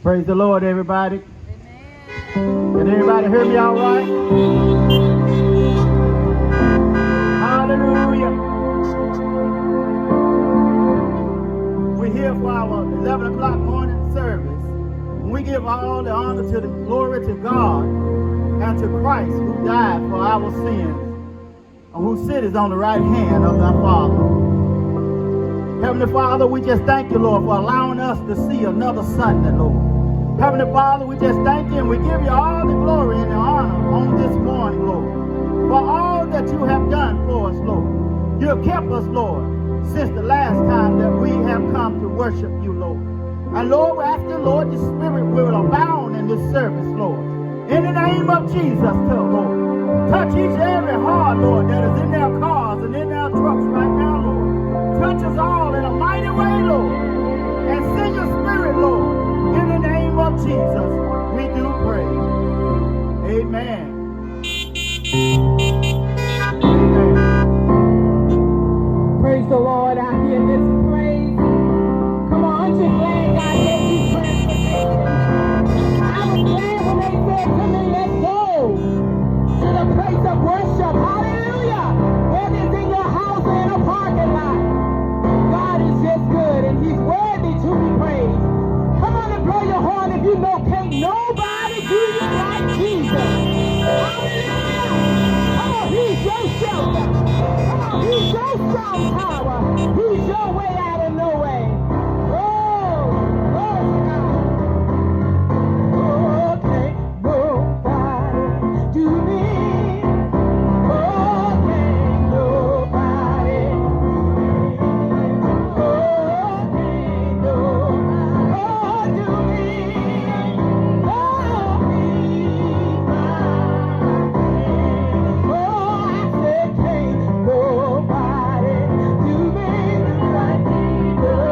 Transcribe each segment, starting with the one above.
Praise the Lord, everybody. Amen. Can everybody hear me all right? Hallelujah. We're here for our 11 o'clock morning service. We give all the honor to the glory to God and to Christ who died for our sins and who sitteth on the right hand of our Father. Heavenly Father, we just thank you, Lord, for allowing us to see another Sunday, Lord. Heavenly Father, we just thank you and we give you all the glory and the honor on this morning, Lord, for all that you have done for us, Lord. You have kept us, Lord, since the last time that we have come to worship you, Lord. And Lord, we ask you, Lord, the Spirit will abound in this service, Lord. In the name of Jesus, Lord. Touch each and every heart, Lord, that is in their cars and in their trucks right now, Lord. Touch us all in a mighty way, Lord. And send your Spirit, Lord. In the name of Jesus, we do pray. Amen. Amen. Praise the Lord. I hear this praise. Come on, aren't you glad God gave you transportation? I was glad when they said to me, let's go to the place of worship. Hallelujah. Whether it's in your house or in a parking lot. God is just good and he's worthy to be praised. Come on and blow your horn if you know can't nobody do you like Jesus. Hallelujah. Come on, he's your shelter. Come on, he's your strong tower. He's your way out of no way. Oh, glory to God. Oh, can't nobody do me. Oh, can't nobody do me. Oh, can't nobody do me. Oh, he's my friend. Oh, I said can't nobody do me like Jesus.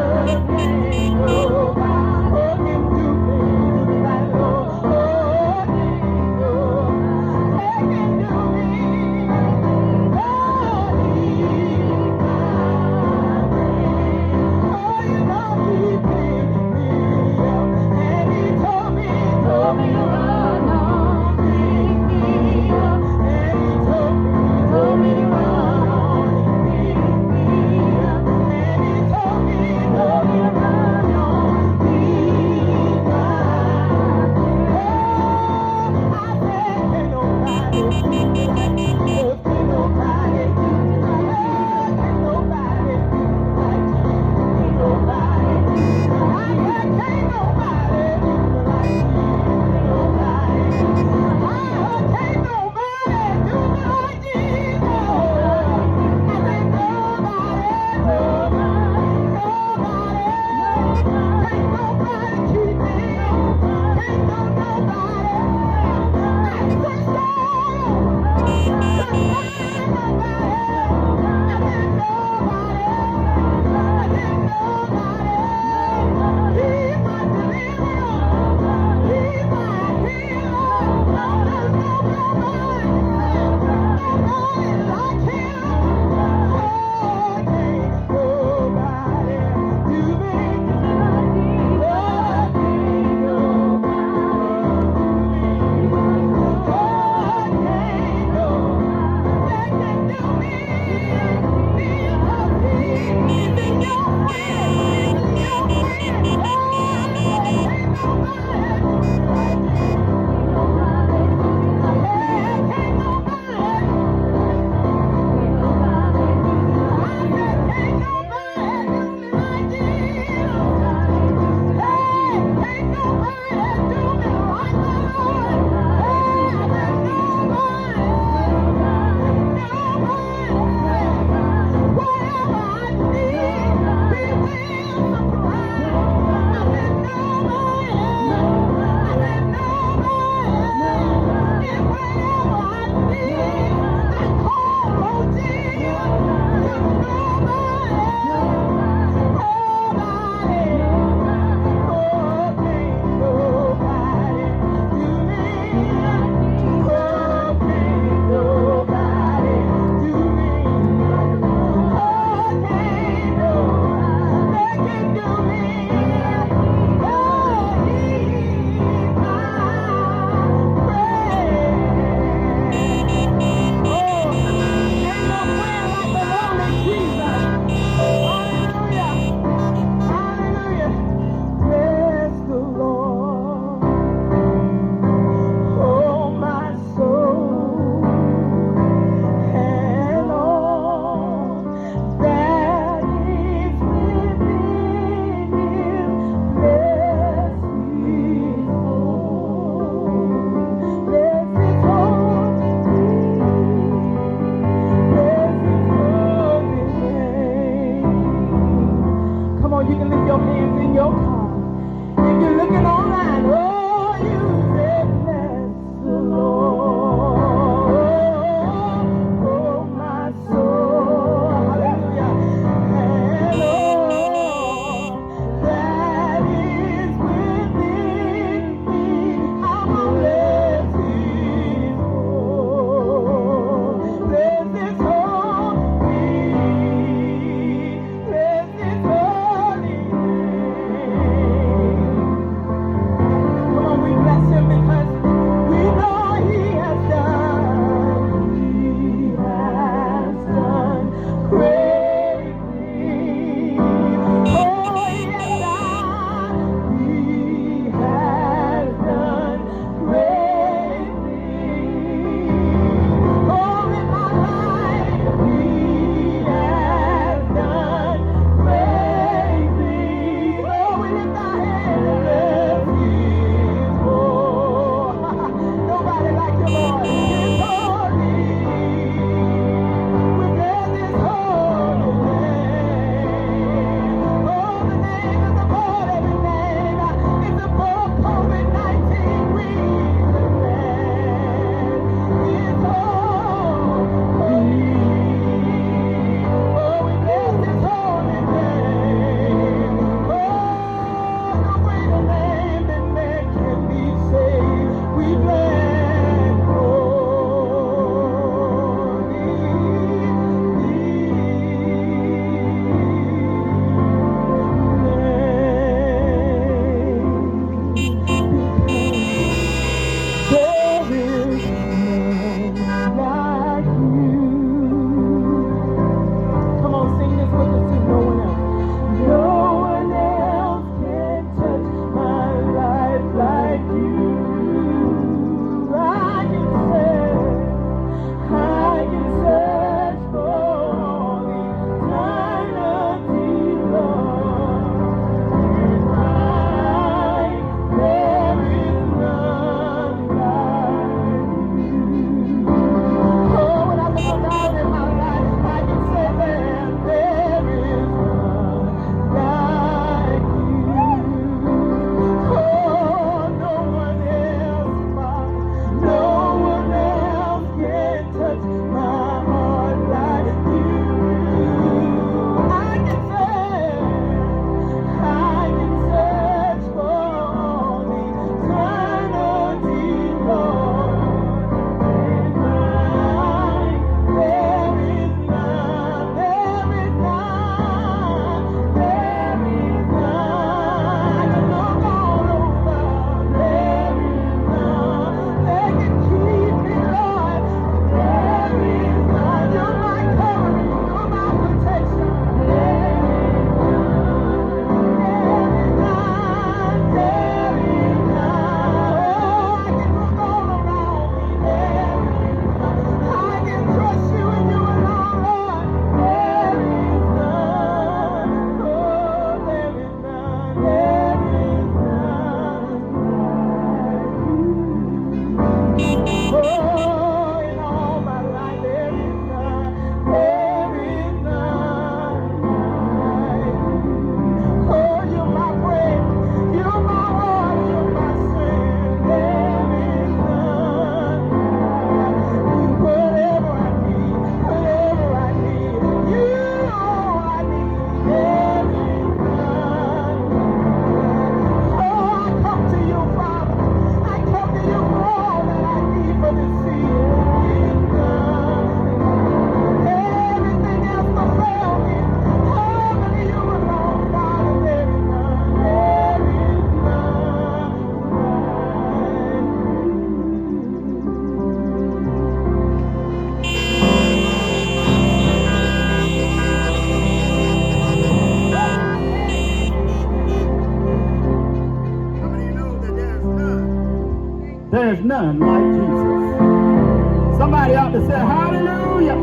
is none like Jesus. Somebody ought to say hallelujah.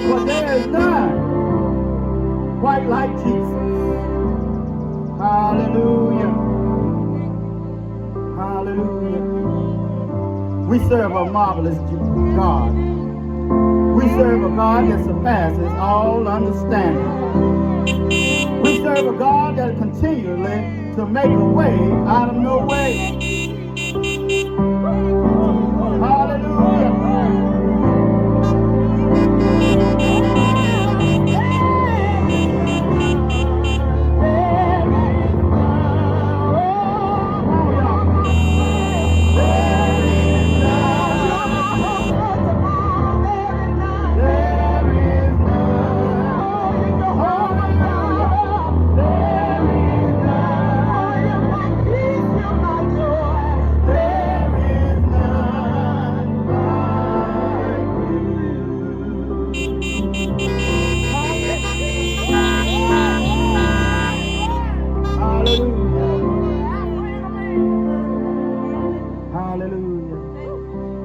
For there is none quite like Jesus. Hallelujah. Hallelujah. We serve a marvelous God. We serve a God that surpasses all understanding. We serve a God that continually to make a way out of no way. Hallelujah.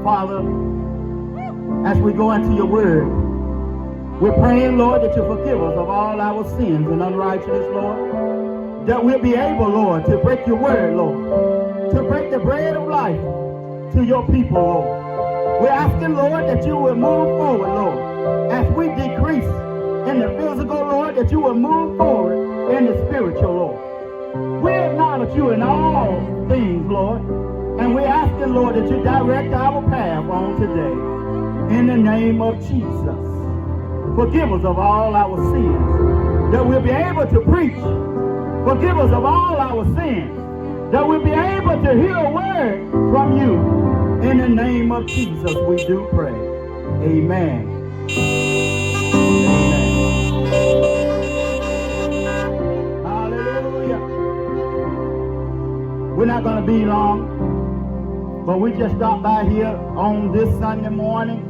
Father, as we go into your word, we're praying, Lord, that you forgive us of all our sins and unrighteousness, Lord. That we'll be able, Lord, to break your word, Lord. To break the bread of life to your people, Lord. We're asking, Lord, that you will move forward, Lord. As we decrease in the physical, Lord, that you will move forward in the spiritual, Lord. We acknowledge you in all things, Lord. And we're asking, Lord, that you direct our path on today. In the name of Jesus. Forgive us of all our sins, that we'll be able to preach. Forgive us of all our sins, that we'll be able to hear a word from you. In the name of Jesus, we do pray. Amen. Amen. Hallelujah. We're not going to be long, but we just stopped by here on this Sunday morning,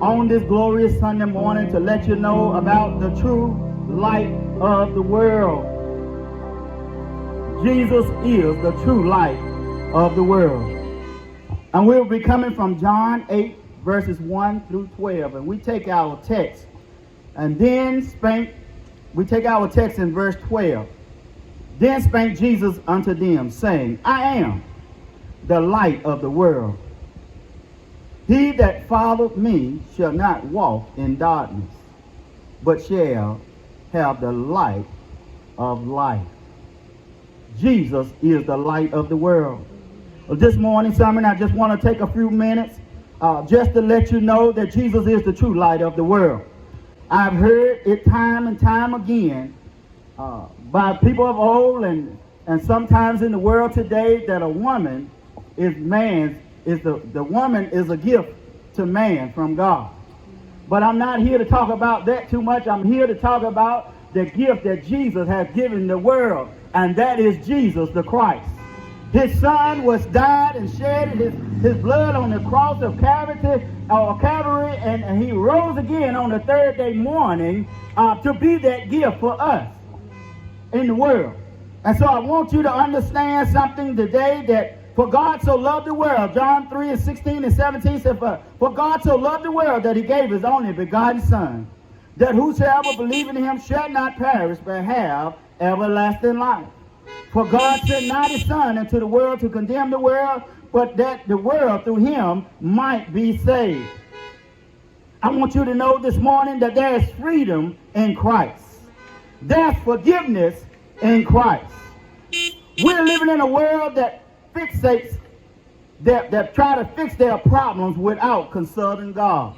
on this glorious Sunday morning, to let you know about the true light of the world. Jesus is the true light of the world. And we'll be coming from John 8, verses 1 through 12. And we take our text, and then we take our text in verse 12. Then spake Jesus unto them, saying, I am the light of the world. He that followeth me shall not walk in darkness, but shall have the light of life. Jesus is the light of the world. This morning sermon, I just want to take a few minutes just to let you know that Jesus is the true light of the world. I've heard it time and time again by people of old and sometimes in the world today that a woman is the woman is a gift to man from God. But I'm not here to talk about that too much. I'm here to talk about the gift that Jesus has given the world, and that is Jesus the Christ. His son was died and shed his blood on the cross of Calvary, and he rose again on the third day morning to be that gift for us in the world. And so I want you to understand something today, that for God so loved the world, John 3 and 16 and 17 said, for God so loved the world that he gave his only begotten Son, that whosoever believe in him shall not perish but have everlasting life. For God sent not his Son into the world to condemn the world, but that the world through him might be saved. I want you to know this morning that there is freedom in Christ. There's forgiveness in Christ. We're living in a world that fixates, that try to fix their problems without consulting God.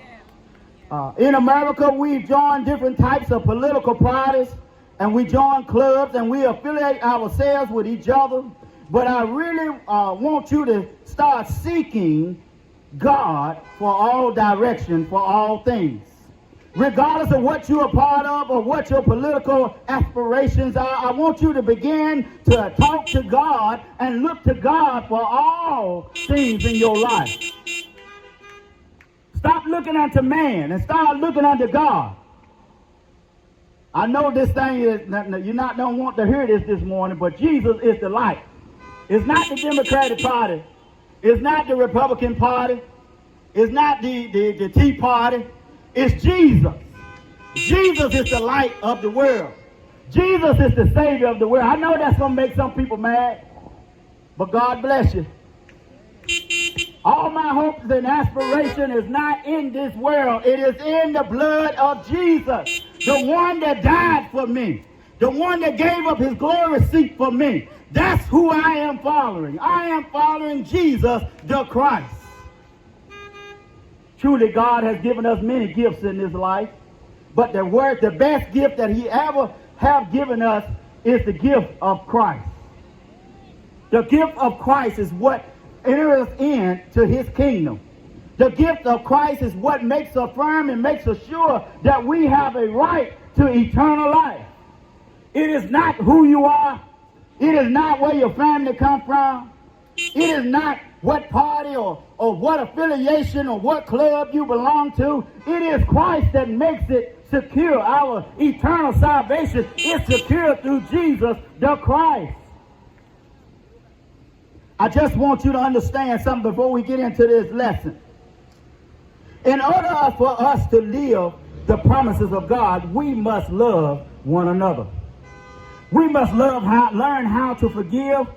In America, we've joined different types of political parties, and we join clubs, and we affiliate ourselves with each other. But I really want you to start seeking God for all direction, for all things. Regardless of what you're a part of or what your political aspirations are, I want you to begin to talk to God and look to God for all things in your life. Stop looking unto man and start looking unto God. I know this thing is, you're not going to want to hear this morning, but Jesus is the light. It's not the Democratic Party. It's not the Republican Party. It's not the Tea Party. It's Jesus. Jesus is the light of the world. Jesus is the Savior of the world. I know that's going to make some people mad, but God bless you. All my hopes and aspiration is not in this world. It is in the blood of Jesus, the one that died for me, the one that gave up his glory seat for me. That's who I am following. I am following Jesus the Christ. Truly, God has given us many gifts in this life, but the best gift that he ever have given us is the gift of Christ. The gift of Christ is what enters into his kingdom. The gift of Christ is what makes us firm and makes us sure that we have a right to eternal life. It is not who you are. It is not where your family comes from. It is not what party or what affiliation or what club you belong to. It is Christ that makes it secure. Our eternal salvation is secure through Jesus the Christ. I just want you to understand something before we get into this lesson. In order for us to live the promises of God, we must love one another. We must learn how to forgive.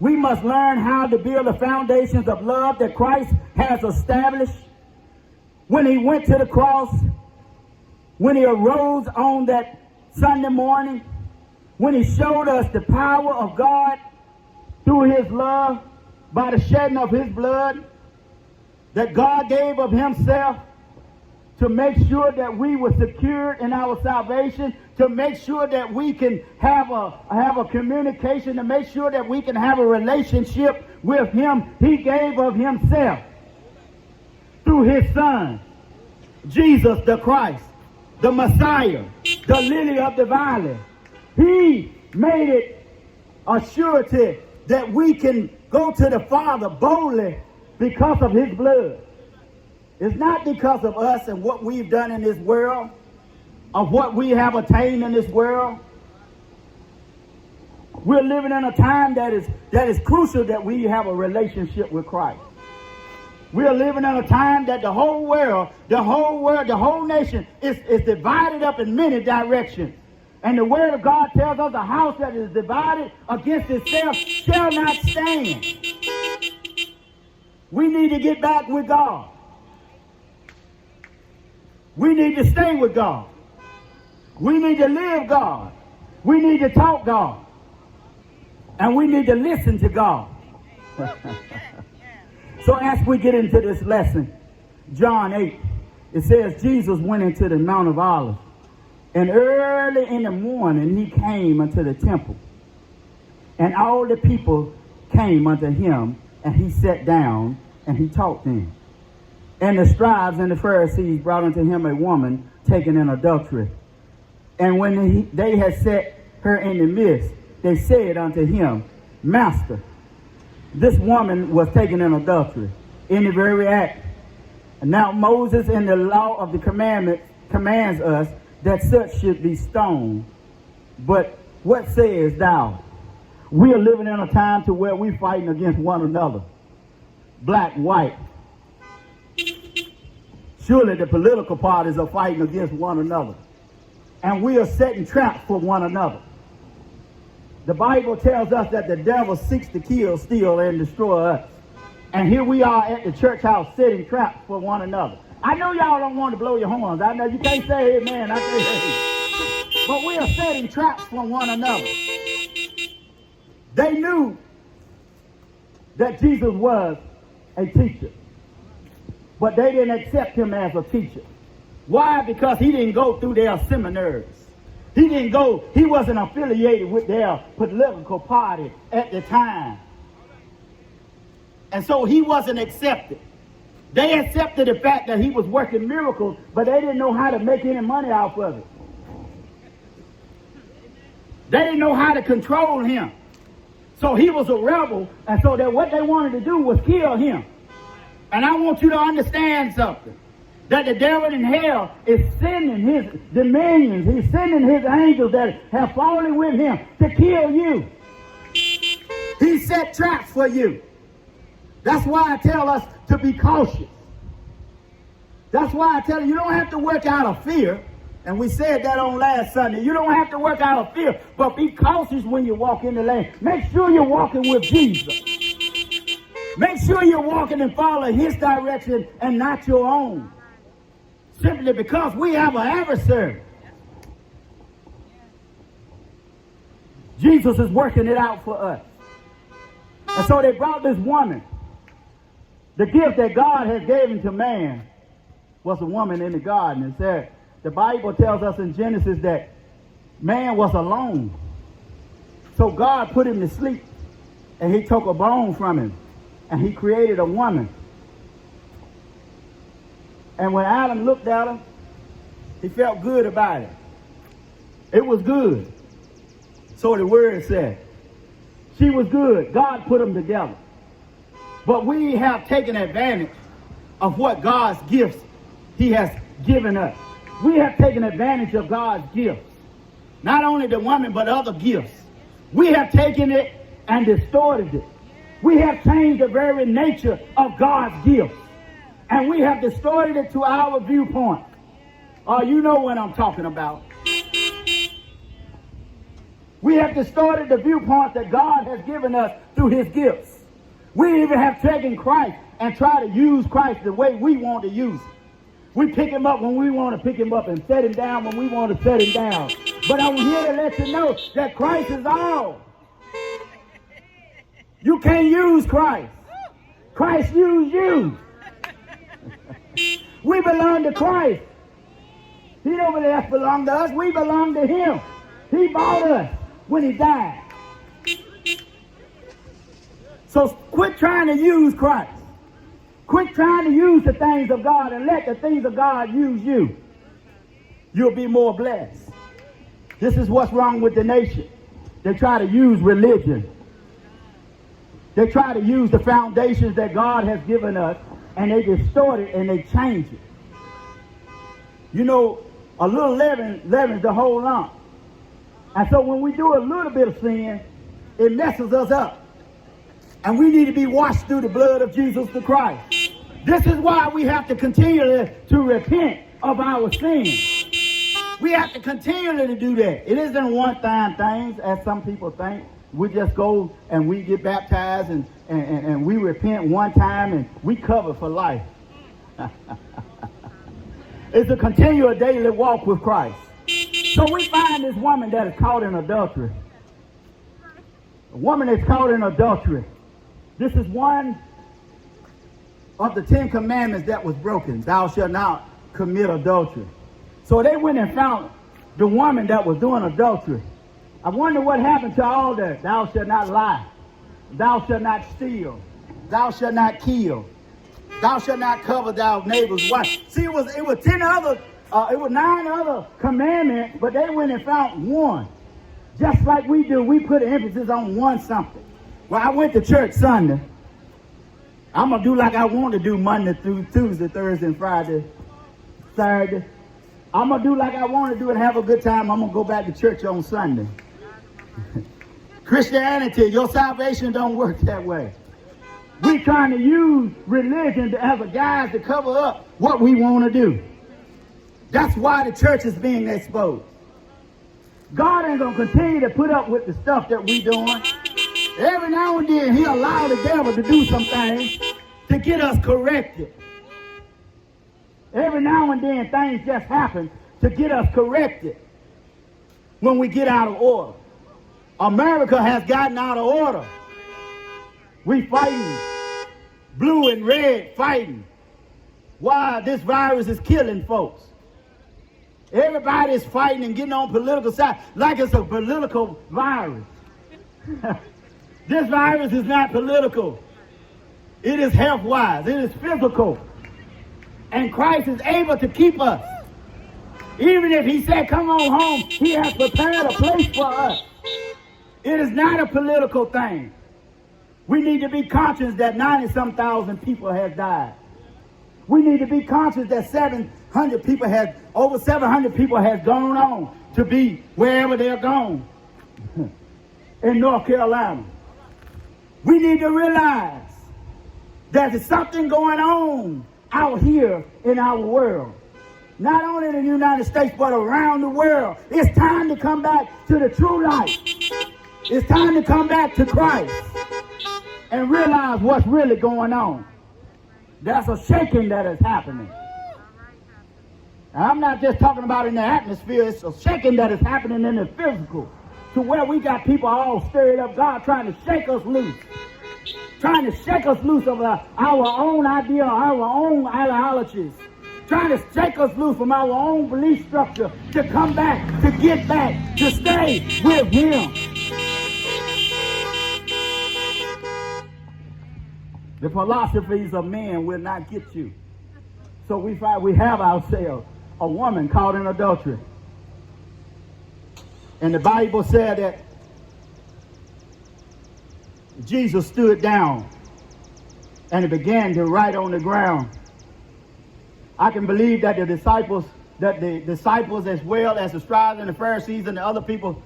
We must learn how to build the foundations of love that Christ has established. When he went to the cross, when he arose on that Sunday morning, when he showed us the power of God through his love by the shedding of his blood, that God gave of himself to make sure that we were secured in our salvation, to make sure that we can have a communication, to make sure that we can have a relationship with him. He gave of himself through his son, Jesus the Christ, the Messiah, the lily of the valley. He made it a surety that we can go to the Father boldly because of his blood. It's not because of us and what we've done in this world, of what we have attained in this world. We're living in a time that is crucial that we have a relationship with Christ. We're living in a time that the whole whole nation is divided up in many directions. And the word of God tells us a house that is divided against itself shall not stand. We need to get back with God. We need to stay with God. We need to live God. We need to talk God. And we need to listen to God. So as we get into this lesson, John 8, it says Jesus went into the Mount of Olives. And early in the morning he came unto the temple. And all the people came unto him, and he sat down, and he taught them. And the scribes and the Pharisees brought unto him a woman taken in adultery. And when they had set her in the midst, they said unto him, Master, this woman was taken in adultery, in the very act. And now Moses in the law of the commandment commands us that such should be stoned. But what sayest thou? We are living in a time to where we're fighting against one another. Black, white. Surely the political parties are fighting against one another. And we are setting traps for one another. The Bible tells us that the devil seeks to kill, steal, and destroy us. And here we are at the church house setting traps for one another. I know y'all don't want to blow your horns. I know you can't say amen. I say hey. But we are setting traps for one another. They knew that Jesus was a teacher. But they didn't accept him as a teacher. Why? Because he didn't go through their seminaries. He wasn't affiliated with their political party at the time. And so he wasn't accepted. They accepted the fact that he was working miracles, but they didn't know how to make any money off of it. They didn't know how to control him. So he was a rebel, and so that what they wanted to do was kill him. And I want you to understand something. That the devil in hell is sending his dominions, he's sending his angels that have fallen with him to kill you. He's set traps for you. That's why I tell us to be cautious. That's why I tell you don't have to work out of fear. And we said that on last Sunday. You don't have to work out of fear, but be cautious when you walk in the lane. Make sure you're walking with Jesus. Make sure you're walking and following his direction and not your own. Simply because we have an adversary. Jesus is working it out for us. And so they brought this woman. The gift that God has given to man was a woman in the garden. It said, the Bible tells us in Genesis that man was alone. So God put him to sleep, and he took a bone from him, and he created a woman. And when Adam looked at her, he felt good about it. It was good. So the word said. She was good. God put them together. But we have taken advantage of what God's gifts he has given us. We have taken advantage of God's gifts. Not only the woman, but other gifts. We have taken it and distorted it. We have changed the very nature of God's gifts. And we have distorted it to our viewpoint. You know what I'm talking about. We have distorted the viewpoint that God has given us through his gifts. We even have taken Christ and tried to use Christ the way we want to use him. We pick him up when we want to pick him up and set him down when we want to set him down. But I'm here to let you know that Christ is all. You can't use Christ. Christ used you. We belong to Christ. He don't really belong to us. We belong to him. He bought us when he died. So quit trying to use Christ. Quit trying to use the things of God and let the things of God use you. You'll be more blessed. This is what's wrong with the nation. They try to use religion. They try to use the foundations that God has given us, and they distort it and they change it. You know, a little leavens the whole lump. And so when we do a little bit of sin, it messes us up. And we need to be washed through the blood of Jesus the Christ. This is why we have to continually to repent of our sins. We have to continually to do that. It isn't one-time things, as some people think. We just go and we get baptized and we repent one time and we cover for life. It's a continual daily walk with Christ. So we find this woman that is caught in adultery. A woman that's caught in adultery. This is one of the 10 commandments that was broken. Thou shalt not commit adultery. So they went and found the woman that was doing adultery. I wonder what happened to all that. Thou shalt not lie. Thou shalt not steal. Thou shalt not kill. Thou shalt not cover thy neighbor's wife. See, it was 10 other, it was 9 other commandments, but they went and found one. Just like we do, we put emphasis on one something. Well, I went to church Sunday. I'm going to do like I want to do Monday through Tuesday, Thursday, and Friday, Saturday. I'm going to do like I want to do and have a good time. I'm going to go back to church on Sunday. Christianity, your salvation don't work that way. We're trying to use religion as a guise to cover up what we want to do. That's why the church is being exposed. God ain't going to continue to put up with the stuff that we doing. Every now and then he'll allow the devil to do some things to get us corrected. Every now and then things just happen to get us corrected when we get out of order. America has gotten out of order. We fighting, blue and red fighting. Why this virus is killing folks. Everybody's fighting and getting on political side like it's a political virus. This virus is not political. It is health-wise. It is physical. And Christ is able to keep us. Even if he said, come on home, he has prepared a place for us. It is not a political thing. We need to be conscious that 90-some thousand people have died. We need to be conscious that over 700 people have gone on to be wherever they're gone in North Carolina. We need to realize that there's something going on out here in our world. Not only in the United States, but around the world. It's time to come back to the true light. It's time to come back to Christ and realize what's really going on. There's a shaking that is happening. And I'm not just talking about in the atmosphere. It's a shaking that is happening in the physical, to where we got people all stirred up. God trying to shake us loose. Trying to shake us loose of our own idea, our own ideologies. Trying to shake us loose from our own belief structure to come back, to get back, to stay with Him. The philosophies of men will not get you. So we have ourselves a woman caught in adultery. And the Bible said that Jesus stood down and he began to write on the ground. I can believe that the disciples as well as the scribes and the Pharisees and the other people,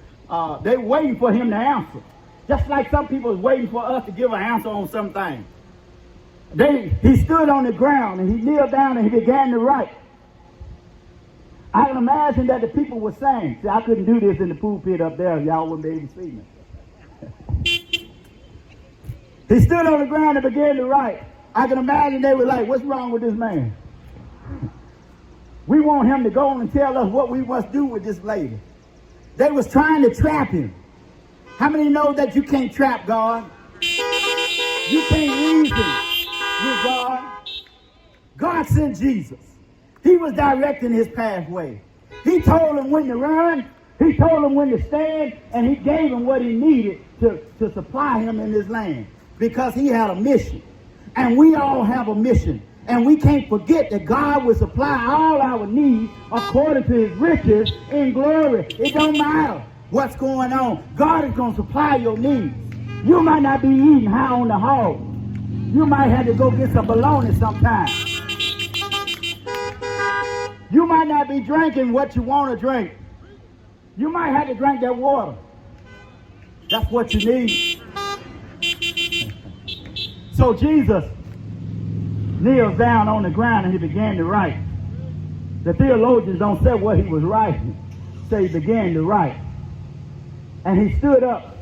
they're waiting for him to answer. Just like some people is waiting for us to give an answer on some things. He stood on the ground and he kneeled down and he began to write. I can imagine that the people were saying, see, I couldn't do this in the pulpit up there, y'all wouldn't be able to see me. He stood on the ground and began to write. I can imagine they were like, what's wrong with this man? We want him to go on and tell us what we must do with this lady. They was trying to trap him. How many know that you can't trap God? You can't reason with God. God sent Jesus. He was directing his pathway. He told him when to run. He told him when to stand. And he gave him what he needed to supply him in this land. Because he had a mission. And we all have a mission. And we can't forget that God will supply all our needs according to his riches in glory. It don't matter what's going on. God is going to supply your needs. You might not be eating high on the hog. You might have to go get some bologna sometime. You might not be drinking what you want to drink. You might have to drink that water. That's what you need. So Jesus kneels down on the ground and he began to write. The theologians don't say what he was writing. Say he began to write. And he stood up.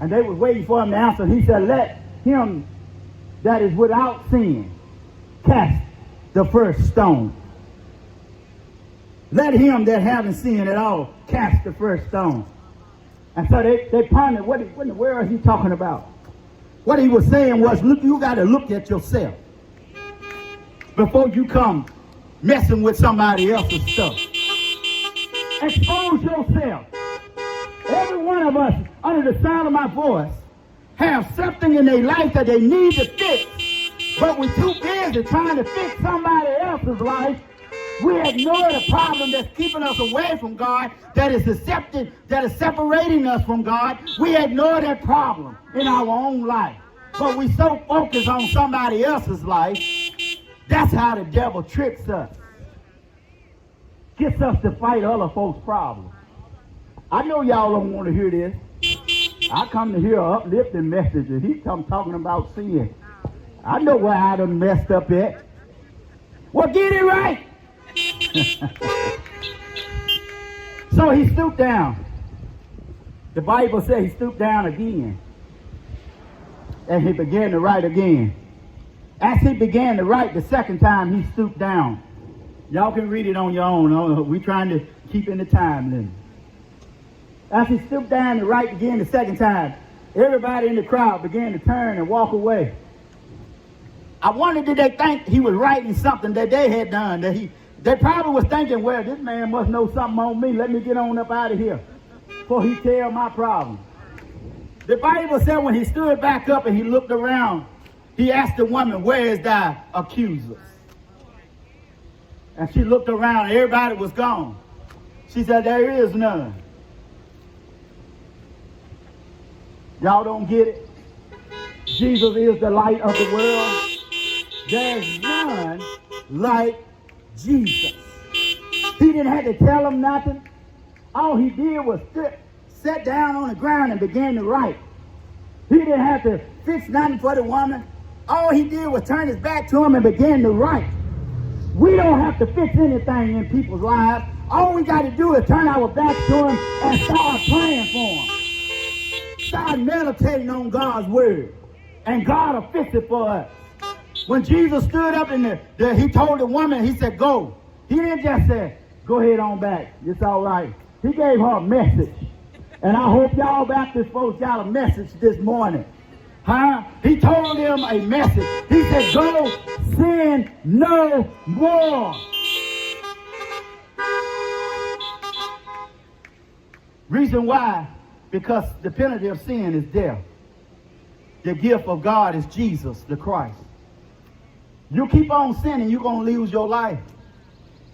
And they were waiting for him to answer. He said, let him that is without sin cast the first stone. Let him that haven't sinned at all cast the first stone. And so they pondered, what in the world is he talking about? What he was saying was, look, you got to look at yourself before you come messing with somebody else's stuff. Expose yourself. Every one of us, under the sound of my voice, have something in their life that they need to fix. But we're too busy trying to fix somebody else's life. We ignore the problem that's keeping us away from God, that is separating us from God. We ignore that problem in our own life. But we so focused on somebody else's life. That's how the devil tricks us. Gets us to fight other folks' problems. I know y'all don't want to hear this. I come to hear an uplifting message, and he come talking about sin. I know where I done messed up at. Well, get it right. So he stooped down. The Bible says he stooped down again. And he began to write again. As he began to write the second time, he stooped down. Y'all can read it on your own. We're trying to keep in the time limit. As he stooped down to write again the second time, everybody in the crowd began to turn and walk away. I wonder, did they think he was writing something that they had done? They probably was thinking, well, this man must know something on me. Let me get on up out of here before he tell my problem. The Bible said when he stood back up and he looked around, he asked the woman, where is thy accusers? And she looked around and everybody was gone. She said, there is none. Y'all don't get it? Jesus is the light of the world. There's none like Jesus. He didn't have to tell them nothing. All he did was sit down on the ground and began to write. He didn't have to fix nothing for the woman. All he did was turn his back to him and begin to write. We don't have to fix anything in people's lives. All we got to do is turn our back to him and start praying for him. Start meditating on God's word. And God will fix it for us. When Jesus stood up and he told the woman, he said, go. He didn't just say, go ahead on back. It's all right. He gave her a message. And I hope y'all Baptist folks got a message this morning. He told them a message. He said, go sin no more. Reason why? Because the penalty of sin is death. The gift of God is Jesus, the Christ. You keep on sinning, you're going to lose your life.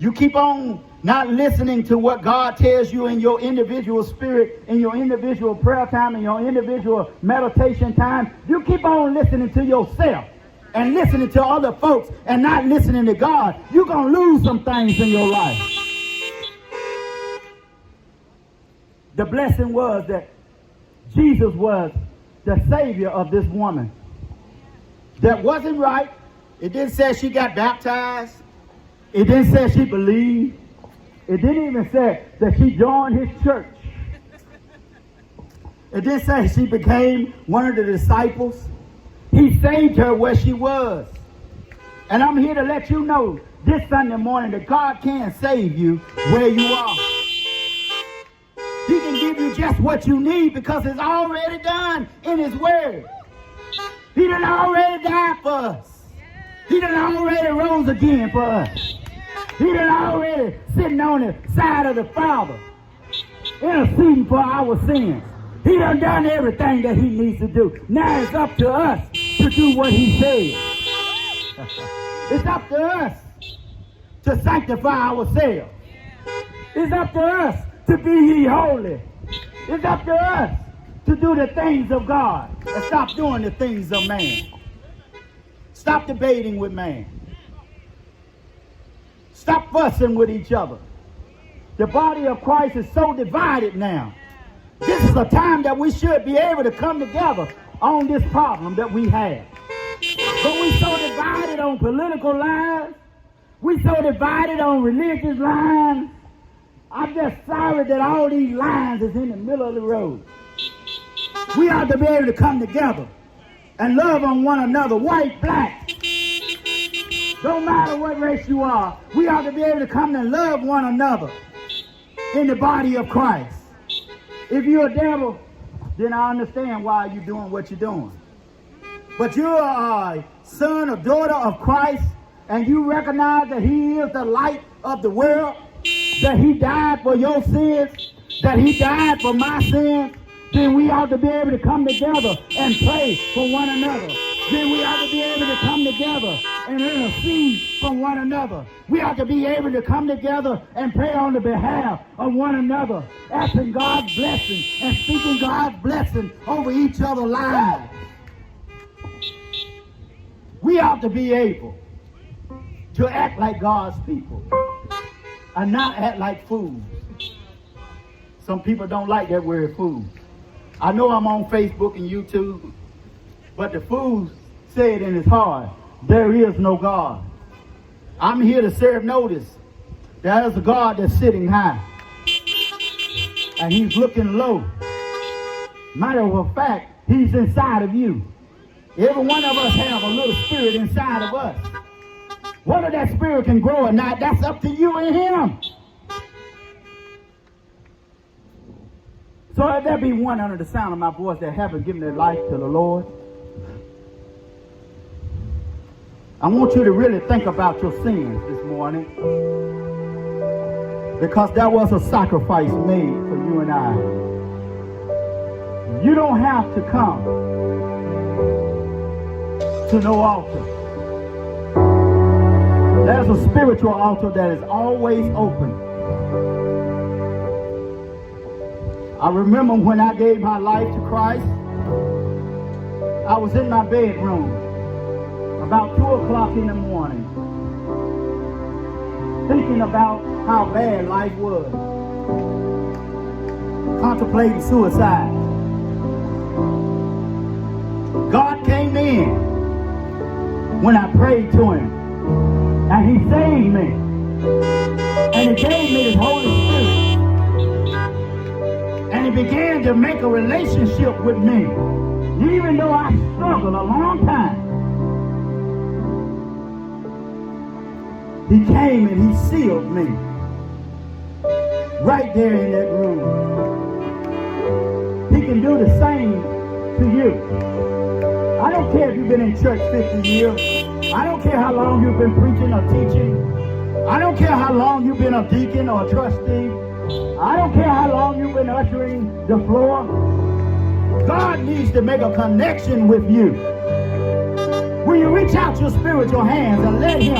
You keep on not listening to what God tells you in your individual spirit, in your individual prayer time, in your individual meditation time. You keep on listening to yourself and listening to other folks and not listening to God. You're going to lose some things in your life. The blessing was that Jesus was the Savior of this woman. That wasn't right. It didn't say she got baptized. It didn't say she believed. It didn't even say that she joined his church. It didn't say she became one of the disciples. He saved her where she was. And I'm here to let you know this Sunday morning that God can save you where you are. He can give you just what you need because it's already done in his word. He done already died for us. He done already rose again for us. He done already sitting on the side of the Father, interceding for our sins. He done everything that he needs to do. Now it's up to us to do what he said. It's up to us to sanctify ourselves. It's up to us to be ye holy. It's up to us to do the things of God and stop doing the things of man. Stop debating with man. Stop fussing with each other. The body of Christ is so divided now. This is a time that we should be able to come together on this problem that we have. But we so divided on political lines. We so divided on religious lines. I'm just sorry that all these lines is in the middle of the road. We ought to be able to come together and love on one another, white, black. Don't matter what race you are, we ought to be able to come and love one another in the body of Christ. If you're a devil, then I understand why you're doing what you're doing. But you're a son or daughter of Christ, and you recognize that he is the light of the world, that he died for your sins, that he died for my sins, then we ought to be able to come together and pray for one another. Then we ought to be able to come together and intercede for one another. We ought to be able to come together and pray on the behalf of one another, asking God's blessing and speaking God's blessing over each other's lives. We ought to be able to act like God's people and not act like fools. Some people don't like that word fool. I know I'm on Facebook and YouTube, but the fool said in his heart, there is no God. I'm here to serve notice. There is a God that's sitting high, and he's looking low. Matter of fact, he's inside of you. Every one of us have a little spirit inside of us. Whether that spirit can grow or not, that's up to you and him. So if there be one under the sound of my voice that haven't given their life to the Lord, I want you to really think about your sins this morning, because there was a sacrifice made for you and I. You don't have to come to no altar. There's a spiritual altar that is always open. I remember when I gave my life to Christ, I was in my bedroom about 2 o'clock in the morning, thinking about how bad life was, contemplating suicide. God came in when I prayed to him. And he saved me. And he gave me his Holy Spirit. And he began to make a relationship with me. Even though I struggled a long time. He came and he sealed me. Right there in that room. He can do the same to you. I don't care if you've been in church 50 years. I don't care how long you've been preaching or teaching. I don't care how long you've been a deacon or a trustee. I don't care how long you've been ushering the floor. God needs to make a connection with you. Will you reach out your spiritual hands and let him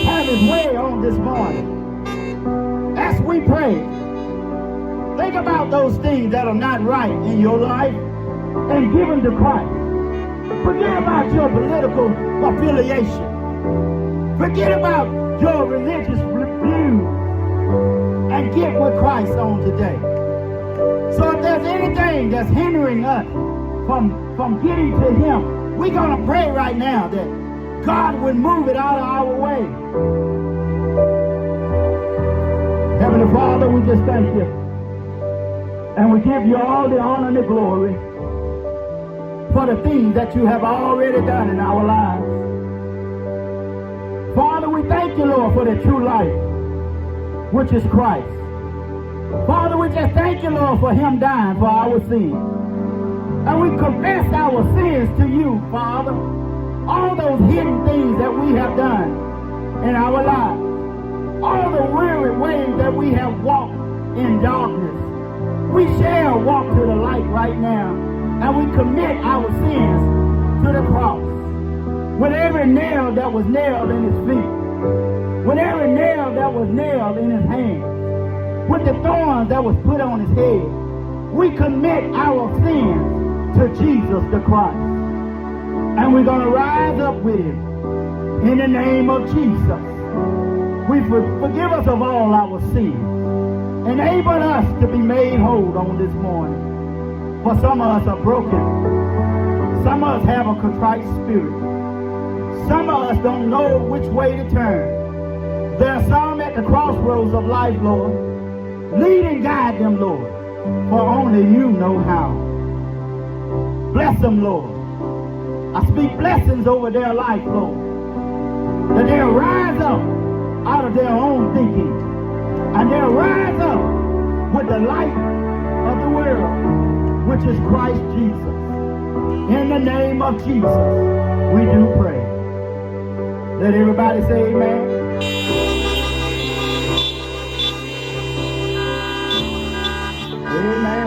have his way on this morning? As we pray, think about those things that are not right in your life and give them to Christ. Forget about your political affiliation. Forget about your religious views and get with Christ on today. So if there's anything that's hindering us from getting to him, we're going to pray right now that God would move it out of our way. Heavenly Father, we just thank you. And we give you all the honor and the glory for the things that you have already done in our lives. Father, we thank you, Lord, for the true life, which is Christ. Father, we just thank you, Lord, for him dying for our sins. And we confess our sins to you, Father. All those hidden things that we have done in our lives. All the weary ways that we have walked in darkness. We shall walk to the light right now. And we commit our sins to the cross. With every nail that was nailed in his feet. With every nail that was nailed in his hands. With the thorns that was put on his head. We commit our sins to Jesus the Christ. And we're going to rise up with him. In the name of Jesus. Forgive us of all our sins. Enable us to be made whole on this morning. For some of us are broken. Some of us have a contrite spirit. Some of us don't know which way to turn. There are some at the crossroads of life, Lord. Lead and guide them, Lord. For only you know how. Bless them, Lord. I speak blessings over their life, Lord. That they'll rise up out of their own thinking. And they'll rise up with the light of the world, which is Christ Jesus. In the name of Jesus, we do pray. Let everybody say amen. Amen.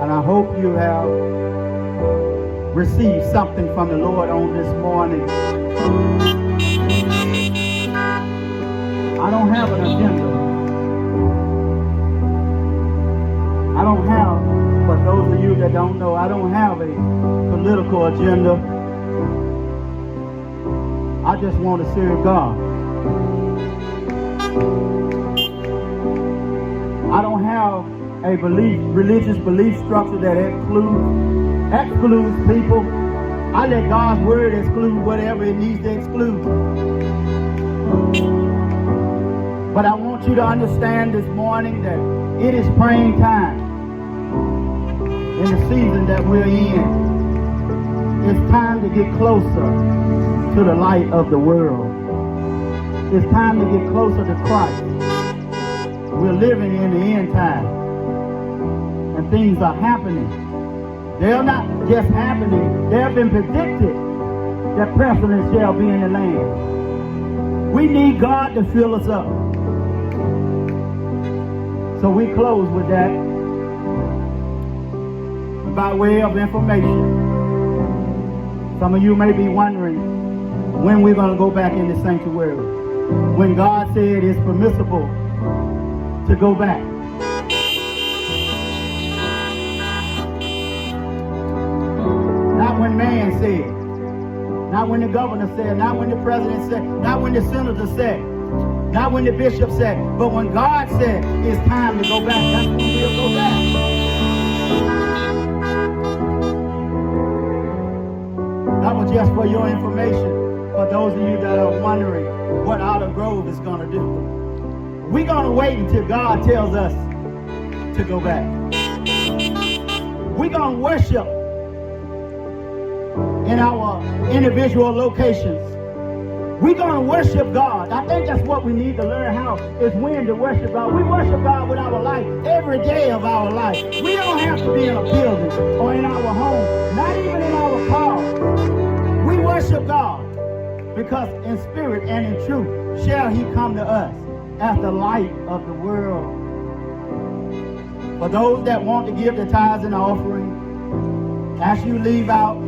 And I hope you have received something from the Lord on this morning. I don't have an agenda. I don't have, for those of you that don't know, I don't have a political agenda. I just want to serve God. I don't have a religious belief structure that excludes people. I let God's word exclude whatever it needs to exclude. But I want you to understand this morning that it is praying time in the season that we're in. It's time to get closer to the light of the world. It's time to get closer to Christ. We're living in the end time. And things are happening. They're not just happening. They have been predicted that pestilence shall be in the land. We need God to fill us up. So we close with that. By way of information, some of you may be wondering when we're going to go back in the sanctuary. When God said it's permissible to go back. Not when man said, not when the governor said, not when the president said, not when the senator said, not when the bishop said, but when God said it's time to go back, that's when we'll go back. That was just for your information, for those of you that are wondering what Olive Grove is going to do. We're going to wait until God tells us to go back. We're going to worship in our individual locations. We're going to worship God. I think that's what we need to learn how, is when to worship God. We worship God with our life, every day of our life. We don't have to be in a building or in our home, not even in our car. We worship God because in spirit and in truth shall he come to us as the light of the world. For those that want to give the tithes and offering, as you leave out,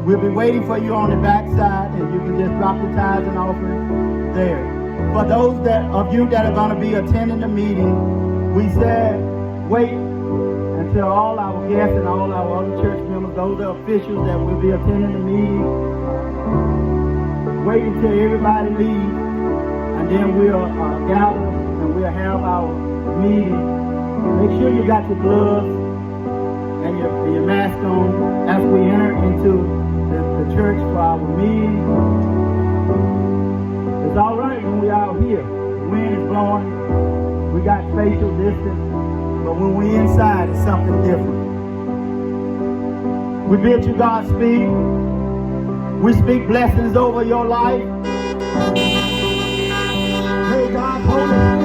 we'll be waiting for you on the back side, and you can just drop the tithes and offering there. For those of you that are going to be attending the meeting, we said wait until all our guests and all our other church members, those are officials that will be attending the meeting, wait until everybody leaves, and then we'll gather and we'll have our meeting. Make sure you got your gloves and your mask on as we enter into the church for our meeting. It's all right when we out here. The wind is blowing. We got spatial distance. But when we inside, it's something different. We bid you Godspeed. We speak blessings over your life. May God's Holy